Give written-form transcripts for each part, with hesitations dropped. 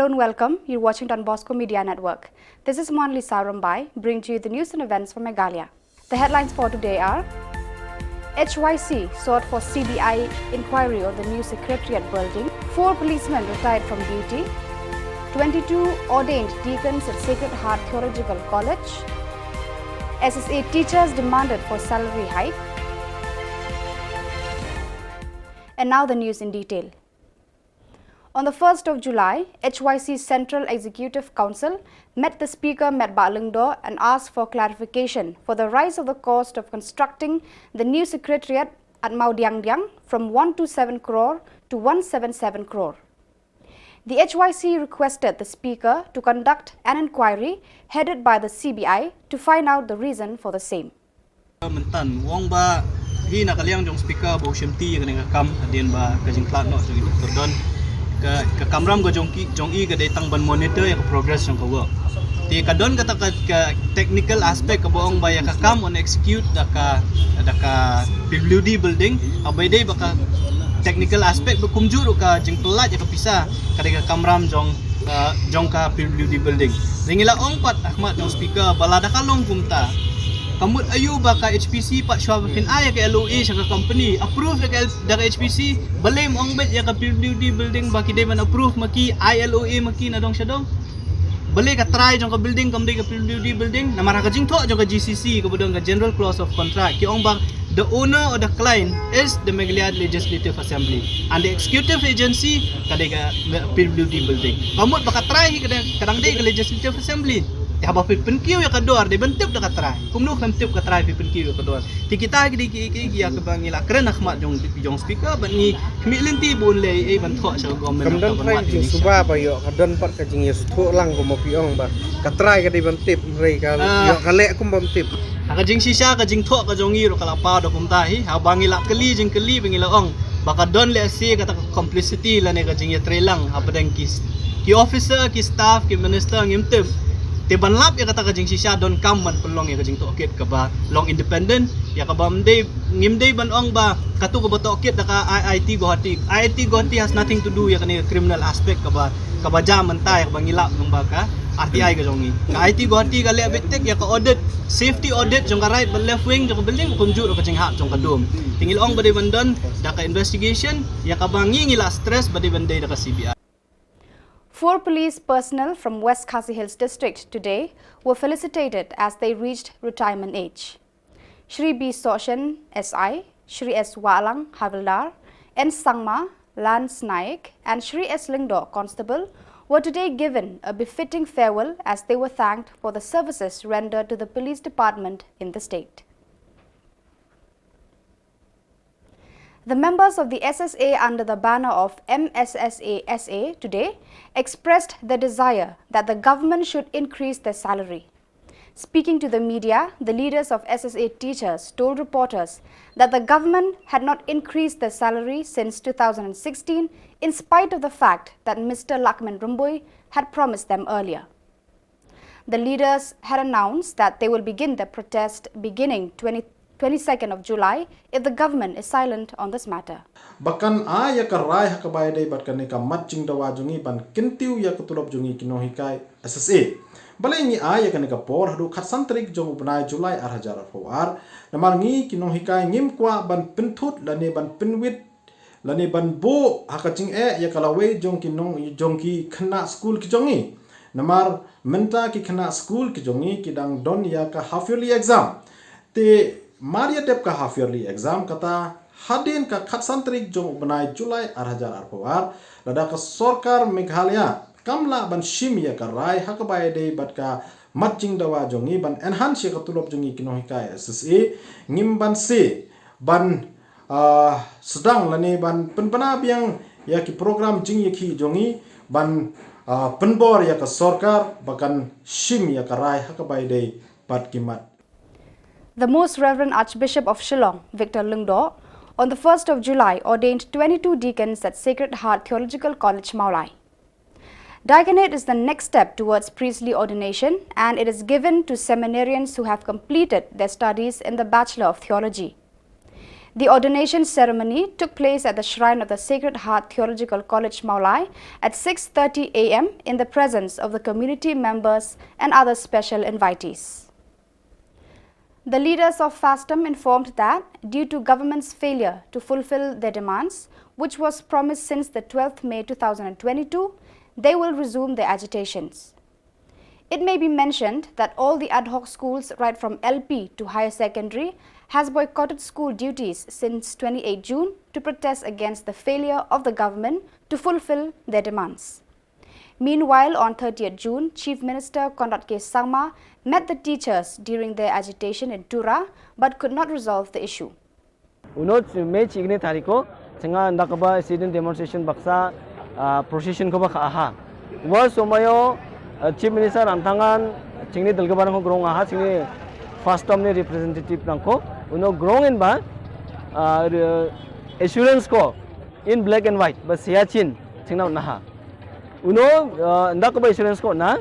Hello and welcome. You're watching Don Bosco Media Network. This is Monli Sarumbai, bringing to you the news and events from Meghalaya. The headlines for today are: HYC sought for CBI inquiry on the new Secretariat building, 4 policemen retired from duty, 22 ordained deacons at Sacred Heart Theological College, SSA teachers demanded for salary hike, and now the news in detail. On the 1st of July, HYC Central Executive Council met the Speaker Medba Lungdo and asked for clarification for the rise of the cost of constructing the new Secretariat at Maudiangdiang from 127 crore to 177 crore. The HYC requested the Speaker to conduct an inquiry headed by the CBI to find out the reason for the same. Speaker bo shimti ka kam adin ba ka jingklat no jong Dr. Don ka kamram go jong i ka detang ban monitor ya progress jong ka work ti ka don kata ka technical aspect ka boong ba ya ka kam on execute da ka PWD building abay day baka technical aspect ba kumjuro ka jingklat ya ka pisa ka kamram jong ka PWD building ringila ong pat ahmad jong speaker balada ka long kumta kamut ayu ba ka HPC pat syawabin ay ka LOA sa ka company approve da HPC balay mo ang bet ya ka PWD building ba kide man approve maki ILOA maki na dong siya dong balay ka try jong ka building kamday ka PWD building na mara ka jing to jong ka GCC ka budong ka general clause of contract ki ong ba the owner or the client is the Meghalaya Legislative Assembly and the executive agency kadai ka PWD building kamut ba ka try kadang day ka Legislative Assembly ya ba pipinkiw ya kador de bentip da katray kumno bentip katray pipinkiw ya kador ti kita ki ya ka bangila kren akhmat jong speaker ban ni khmilenti bon le e ban tho sa government kam dan trai jing suba ba yo ka don pat ka jing yes tho lang ko mo piong ba katray ka de bentip rei ka yo ka le kum bentip ka jing sisa ka jing tho ka jong iro kala pa do kum ta hi ha bangila kali bangila ong baka don le si ka ta complicity la ne ka jing ya tre lang ha padang ki officer ki staff ki minister ngimtip te banlap ya kata kajing sisa don kamman pelong ya kajing tokit ka ba long independent ya ka ba mday ngimday ban ong ba katu ka ba tokit da ka IIT Guwahati has nothing to do ya kani criminal aspect ka ba jaman tay ka ba ngilap ng ba ka RTI ka jongi ka IT Guwahati ka le bitek ya ka audit safety audit jong ka right ba left wing jong building kunjur ka jing hak jong ka dom tingil ong ba de bandon da ka investigation ya ka ba ngingila stress ba de banday da ka CBI. 4 police personnel from West Khasi Hills district today were felicitated as they reached retirement age. Shri B. Soshan SI, Shri S. Walang Havildar, N. Sangma, Lance Naik and Shri S. Lingdo Constable were today given a befitting farewell as they were thanked for the services rendered to the police department in the state. The members of the SSA under the banner of MSSA-SA today expressed the desire that the government should increase their salary. Speaking to the media, the leaders of SSA teachers told reporters that the government had not increased their salary since 2016 in spite of the fact that Mr. Lakman Rumbui had promised them earlier. The leaders had announced that they will begin their protest beginning 22nd of July if the government is silent on this matter. Bahkan ya karai hakabai dai batkan ka matching dawa jungi ban kintiu ya ketulop jungi kinohikai SSA. Balai ni ya kan ka por hadu khatsantrik jong ubnai Julai arhajar fawar namar ngi kinohikai ngim kwa ban pintut lane ban pinwit lane ban bo hakaching ya kalawei jong kinong jong ki khna school ki jongi namar menta ki khna school ki jongi kidang don ya ka half yearly exam te Maria tep ka half yearly exam kata hadin ka khatsantrik jong ubnai Julai arhajar arpawar lada ka sorkar Meghalaya kamla ban shim ya ka rai hakabai dei bat ka matching dawa jongi ban enhance ya ka tulop jongi kinohikai SSA ngim ban se ban sedang lani ban penpana biang ya ki program jing ya ki jongi ban penbor ya ka sorkar bakan shim ya ka rai hakabai dei bat kimat. The Most Reverend Archbishop of Shillong, Victor Lungdo, on the 1st of July ordained 22 deacons at Sacred Heart Theological College, Meghalaya. Diaconate is the next step towards priestly ordination and it is given to seminarians who have completed their studies in the Bachelor of Theology. The ordination ceremony took place at the shrine of the Sacred Heart Theological College, Meghalaya at 6:30 a.m. in the presence of the community members and other special invitees. The leaders of FASTM informed that due to government's failure to fulfill their demands, which was promised since the 12th May 2022, they will resume their agitations. It may be mentioned that all the ad hoc schools right from LP to higher secondary has boycotted school duties since 28 June to protest against the failure of the government to fulfill their demands. Meanwhile, on 30th June, Chief Minister Konrad K. Sangma met the teachers during their agitation in Tura but could not resolve the issue. Unot May Chigni Tariko, Singa Nakaba student demonstration baksa procession ko ba aha. Was Somayo Chief Minister Antangan Chingni Dalgaban ko grong aha Chingni FASTM ni representative nangko uno grong in ba assurance ko in black and white but siachin chingna naha. Uno Nakaba assurance ko na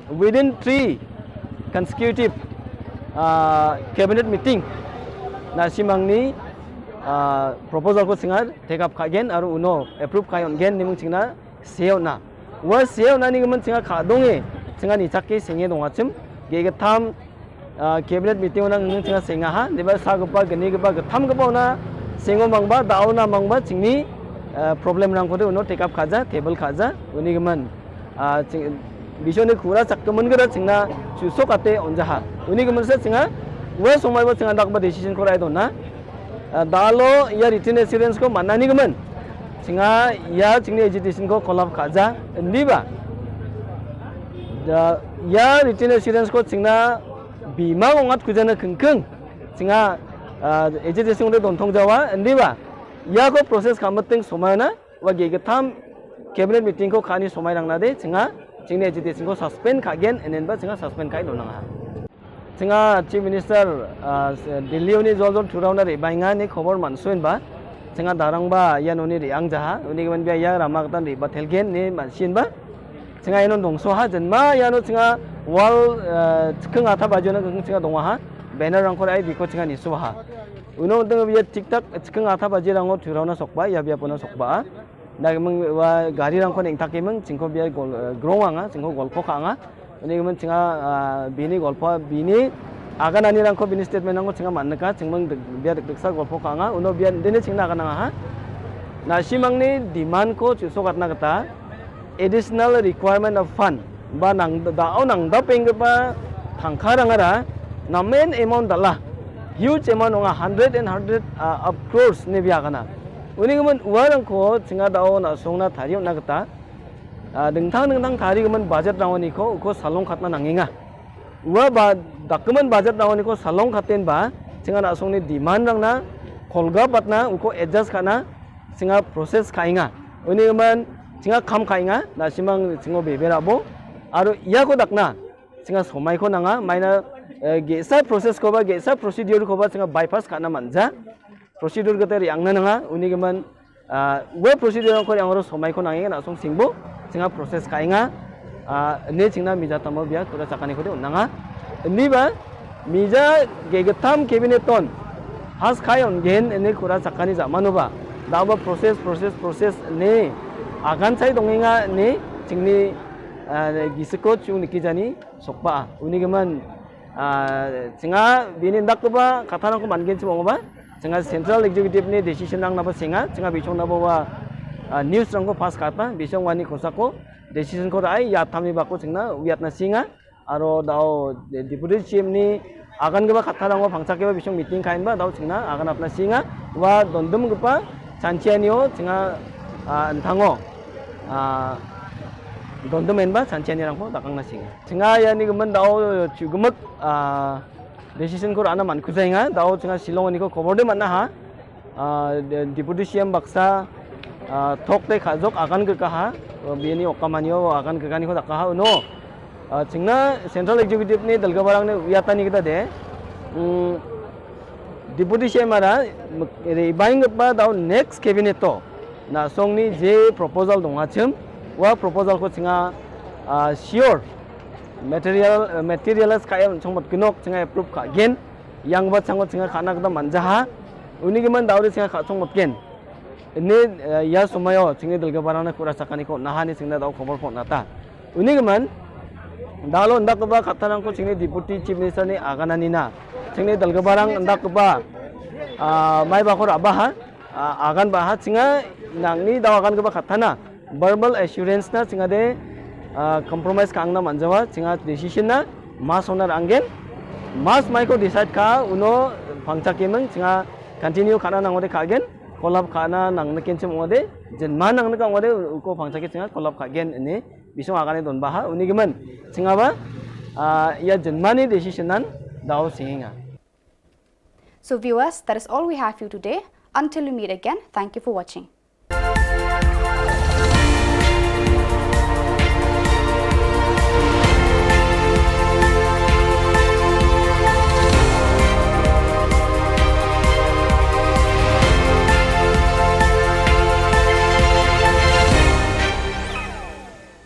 within 3 consecutive cabinet meeting na simangni proposal ko singa take up again aru uno approve kayon gen nimung chingna seo na wa seo na ni man singa khadonge singa ni chakki singe dongachim ge tham cabinet meeting na ngung singa singa ha deba sagpa gani gba tham gba na singo mangba dauna mangba chingni problem rang ko de uno take up khaja table khaja uni man bishone khura chakkamun gada chingna susokate onjaha uni man sa singa wa somai ba singa dakba decision ko rai do na Dalo ya written assurance ko manani gaman singa ya chingni agitation ko kolab khaja ndiba ya written assurance ko chingna bima ongat kujana khengkheng singa agitation de dontong jawa ndiba ya ko process khamateng somana wa ge tham cabinet meeting ko khani somai rangna de singa chingni agitation ko suspend khagen enenba singa suspend kai donanga Singa Chief Minister Delhi uni jol thurauna re bainga ni khobor mansuin ba singa darang ba yan uni re angjaha uni geman bia ya ramaktan re bathelgen ni mansin ba singa enon dongso ha jenma yano singa wall chikhang atha bajona singa dongwa ha banner rang khor ai biko singa ni su ha uno deng bia tiktak chikhang atha baji rango thurauna sokba ya bia pona sokba da gemang wa gari rang khon engthak kemang chingko bia grong anga chingko golpo khanga Ini kemen cinga bini golpo bini akan ani rangko bini statement rangko cinga manaka cingmang biar deksa golpo kanga uno biar dene cingna akan ha nasi mangni demand ko cuso katna kata additional requirement of fund ba nang dao nang da pengpa thangkha rangara na main amount dala huge amount onga 100 of crores ne biya kana uni kemen uarang ko cinga dao na songna thariyo na kata dengtang thari kemen budget rawani ko salong khatna nanginga wa ba document budget rawani ko salong khaten ba singa na songni demand rangna kolga batna uko adjust kana singa process khainga uni kemen singa kham khainga na simang singo beberabo aru iya ko dakna singa somai ko nanga maina gesa process ko ba gesa procedure ko ba singa bypass kana manja procedure gate riangna nanga uni kemen we procedure ko yang somai ko nanginga na song singbo singa proses kainga ne chingna mija tamo bia kura chakani ko de nanga ni ba mija gegetam cabinet ton has khayon gen ne kura chakani jamanu ba dawa process ne agan chai donginga ne chingni gisiko chung nikijani sokba uni geman singa bini dakba katana ko mangen chimo ba singa central executive ne decision nang na ba singa bichong na ba news rangko pass kata bisong wani kosako decision ko ai ya thami bako chingna wiatna singa aro dao deputy chief ni agan geba khatha rango phangchake ba bisong meeting khain ba dao chingna agan apna singa wa dondum gpa chanchianio chinga anthango dondum enba chanchiani rangko dakangna singa ya ni gemen dao chugumak decision ko ana man khujainga dao chinga Shillong ni ko khobor de manna ha deputy CM baksa thok te khajok akan ke kaha bini okamanio akan ke kani ko kaha no chingna central executive ni dalga barang ne yatani kita de deputy CM ara re buying ba daw next cabinet to na songni je proposal dongachim wa proposal ko chinga sure materials kayam chongmat kinok chinga approve ka gen yang ba chango chinga khana kada manjaha Unigiman dauri singa khatung motken. Ini ya sumayo singi dalga barana kura sakani ko nahani singa daw khobor ko nata. Unigiman dalo ndak ba khatarang ko singi deputy chief minister ni aganani na. Singi dalga barang ndak ba mai ba ko abaha agan ba singa nangni daw agan ba khatana. Verbal assurance na singa de compromise kangna manjawa singa decision na mas onar anggen mas mai ko decide ka uno phangcha kemeng singa continue khana nangode khagen kolab khana nangna kenchem ode jenma nangna ka ode uko phangcha ke singa kolab khagen ini bisong agane don baha uni gemen singa ba ya jenmani decision nan daw singa. So viewers, that is all we have for you today. Until we meet again, thank you for watching.